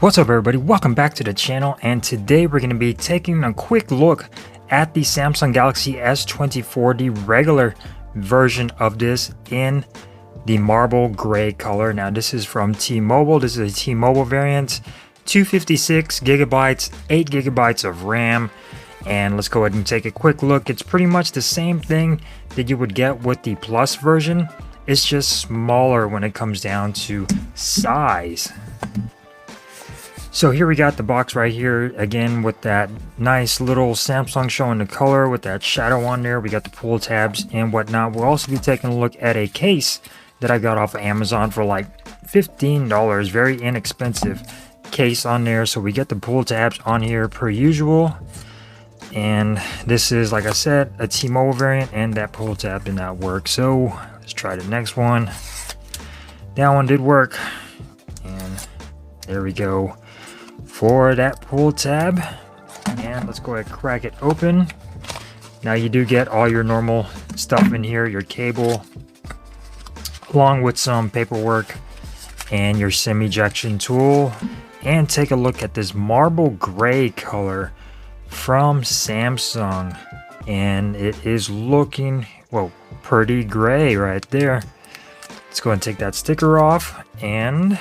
What's up everybody, welcome back to the channel, and today we're going to be taking a quick look at the Samsung Galaxy S24, the regular version of this in the marble gray color. Now this is from T-Mobile, this is a T-Mobile variant, 256 gigabytes, 8 gigabytes of RAM, and let's go ahead and take a quick look. It's pretty much the same thing that you would get with the Plus version, it's just smaller when it comes down to size. So here we got the box right here again with that nice little Samsung showing the color with that shadow on there. We got the pull tabs and whatnot. We'll also be taking a look at a case that I got off of Amazon for like $15. Very inexpensive case on there. So we get the pull tabs on here per usual. And this is, like I said, a T-Mobile variant, and that pull tab did not work. So let's try the next one. That one did work. And there we go for that pull tab. And let's go ahead and crack it open. Now you do get all your normal stuff in here, your cable along with some paperwork and your SIM ejection tool. And take a look at this marble gray color from Samsung, and it is looking, well, pretty gray right there. Let's go ahead and take that sticker off and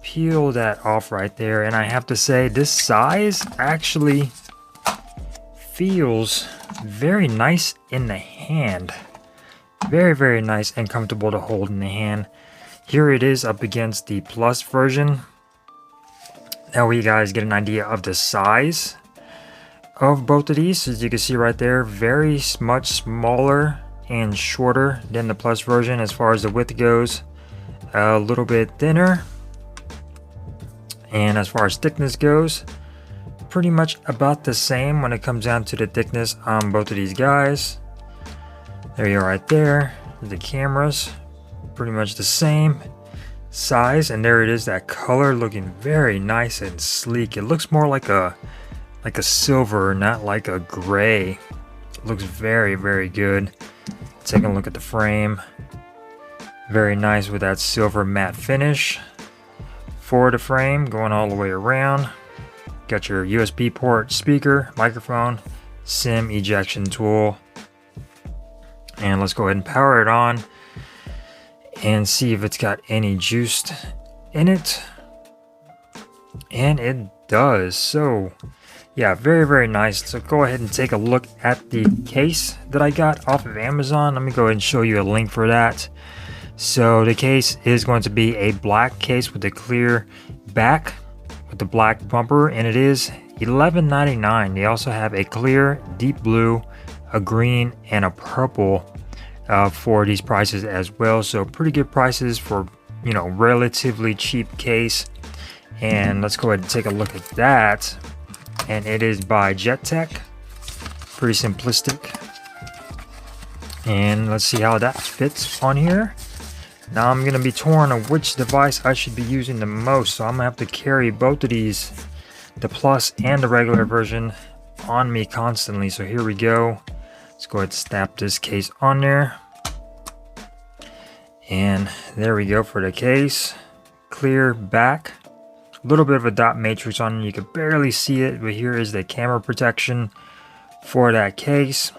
peel that off right there. And I have to say, this size actually feels very nice in the hand. Very nice and comfortable to hold in the hand. Here it is up against the Plus version. Now we guys get an idea of the size of both of these. As you can see right there, very much smaller and shorter than the Plus version as far as the width goes. A little bit thinner. And as far as thickness goes, pretty much about the same when it comes down to the thickness on both of these guys. There you are right there. The cameras, pretty much the same size, and there it is, that color looking very nice and sleek. It looks more like a silver, not like a gray. It looks very good. Taking a look at the frame, very nice with that silver matte finish for the frame going all the way around. Got your USB port, speaker, microphone, SIM ejection tool. And let's go ahead and power it on and see if it's got any juice in it. And it does. So yeah, very nice. So go ahead and take a look at the case that I got off of Amazon. Let me go ahead and show you a link for that. So the case is going to be a black case with a clear back with the black bumper, and it is $11.99. They also have a clear, deep blue, a green, and a purple for these prices as well. So pretty good prices for, you know, relatively cheap case. And let's go ahead and take a look at that. And it is by JETech. Pretty simplistic. And let's see how that fits on here. Now I'm going to be torn on which device I should be using the most, so I'm going to have to carry both of these, the Plus and the regular version, on me constantly. So here we go. Let's go ahead and snap this case on there. And there we go for the case. Clear back. A little bit of a dot matrix on it. You can barely see it, but here is the camera protection for that case.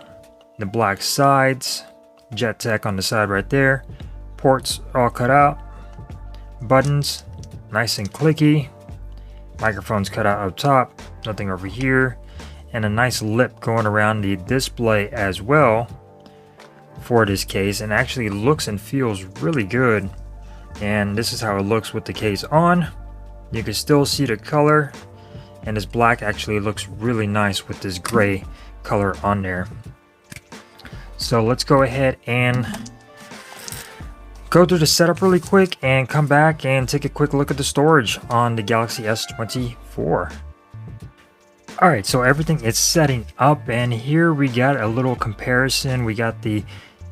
The black sides. JETech on the side right there. Ports all cut out, buttons nice and clicky, microphones cut out up top, nothing over here, and a nice lip going around the display as well for this case, and actually looks and feels really good. And this is how it looks with the case on. You can still see the color, and this black actually looks really nice with this gray color on there. So let's go ahead and go through the setup really quick and come back and take a quick look at the storage on the Galaxy S24. Alright, so everything is setting up, and here we got a little comparison. We got the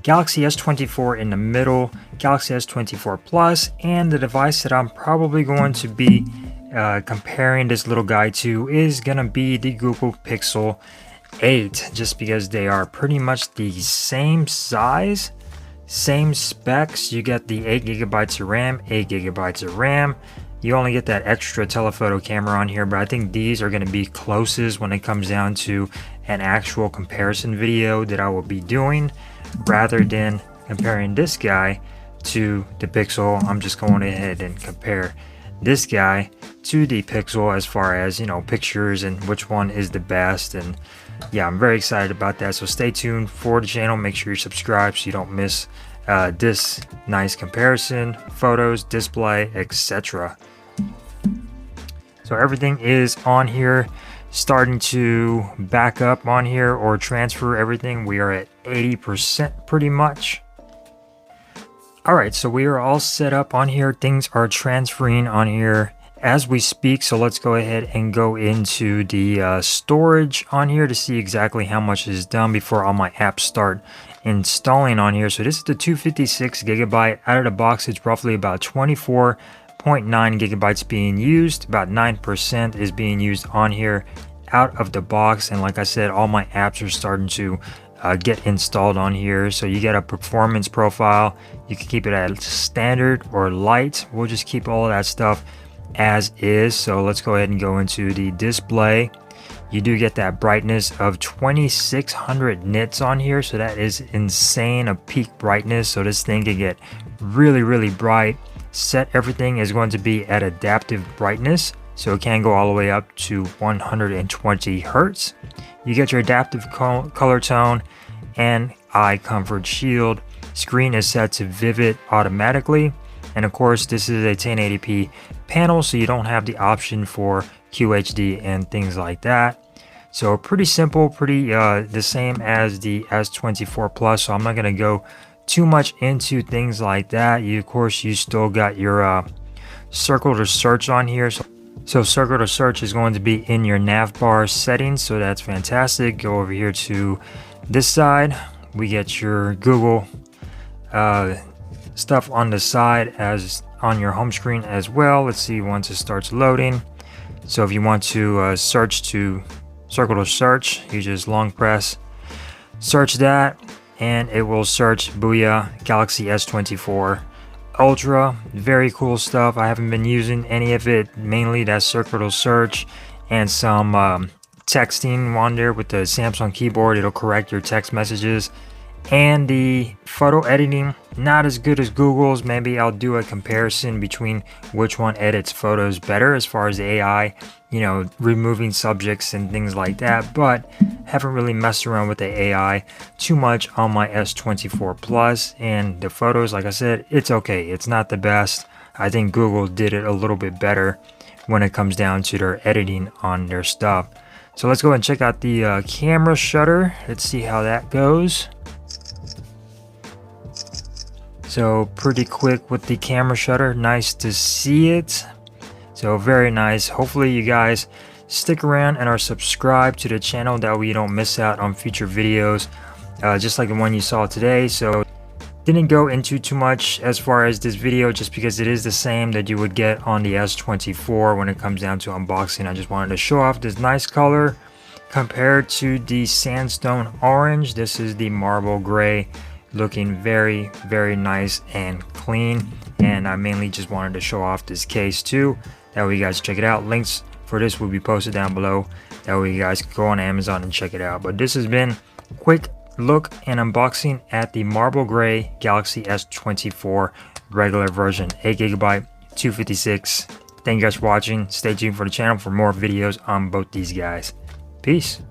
Galaxy S24 in the middle, Galaxy S24 Plus, and the device that I'm probably going to be comparing this little guy to is going to be the Google Pixel 8, just because they are pretty much the same size, Same specs, you get the 8 gigabytes of RAM, 8 gigabytes of RAM. You only get that extra telephoto camera on here, but I think these are going to be closest when it comes down to an actual comparison video that I will be doing, rather than comparing this guy to the Pixel. I'm just going ahead and compare this guy to the Pixel as far as, you know, pictures and which one is the best. And yeah, I'm very excited about that. So stay tuned for the channel. Make sure you subscribe so you don't miss this nice comparison, photos, display, etc. So everything is on here, starting to back up on here or transfer everything. We are at 80% pretty much. Alright, so we are all set up on here. Things are transferring on here as we speak. So let's go ahead and go into the storage on here to see exactly how much is done before all my apps start installing on here. So this is the 256 gigabyte. Out of the box, it's roughly about 24.9 gigabytes being used. About 9% is being used on here out of the box. And like I said, all my apps are starting to get installed on here. So you get a performance profile. You can keep it at standard or light. We'll just keep all of that stuff as is. So let's go ahead and go into the display. You do get that brightness of 2600 nits on here, so that is insane, a peak brightness. So this thing can get really bright. Set everything is going to be at adaptive brightness, so it can go all the way up to 120 hertz. You get your adaptive color tone and eye comfort shield. Screen is set to vivid automatically, and of course this is a 1080p panel, so you don't have the option for QHD and things like that. So pretty simple, pretty the same as the S24 Plus. So I'm not going to go too much into things like that. Of course, you still got your circle to search on here. So circle to search is going to be in your nav bar settings, so that's fantastic. Go over here to this side. We get your Google stuff on the side as on your home screen as well. Let's see once it starts loading. So if you want to search to circle to search, you just long press search that and it will search Booyah Galaxy S24 Ultra. Very cool stuff. I haven't been using any of it, mainly that circle to search and some texting on there with the Samsung keyboard. It'll correct your text messages. And the photo editing, not as good as Google's. Maybe I'll do a comparison between which one edits photos better as far as AI, you know, removing subjects and things like that. But haven't really messed around with the AI too much on my S24 Plus. And the photos, like I said, it's okay. It's not the best. I think Google did it a little bit better when it comes down to their editing on their stuff. So let's go and check out the camera shutter. Let's see how that goes. So pretty quick with the camera shutter. Nice to see it. So very nice. Hopefully you guys stick around and are subscribed to the channel, that way you don't miss out on future videos just like the one you saw today. So didn't go into too much as far as this video, just because it is the same that you would get on the S24 when it comes down to unboxing. I just wanted to show off this nice color compared to the sandstone orange. This is the marble gray, looking very nice and clean. And I mainly just wanted to show off this case too, that way you guys check it out. Links for this will be posted down below, that way you guys can go on Amazon and check it out. But this has been quick look and unboxing at the marble gray Galaxy S24 regular version, 8GB, 256. Thank you guys for watching. Stay tuned for the channel for more videos on both these guys. Peace.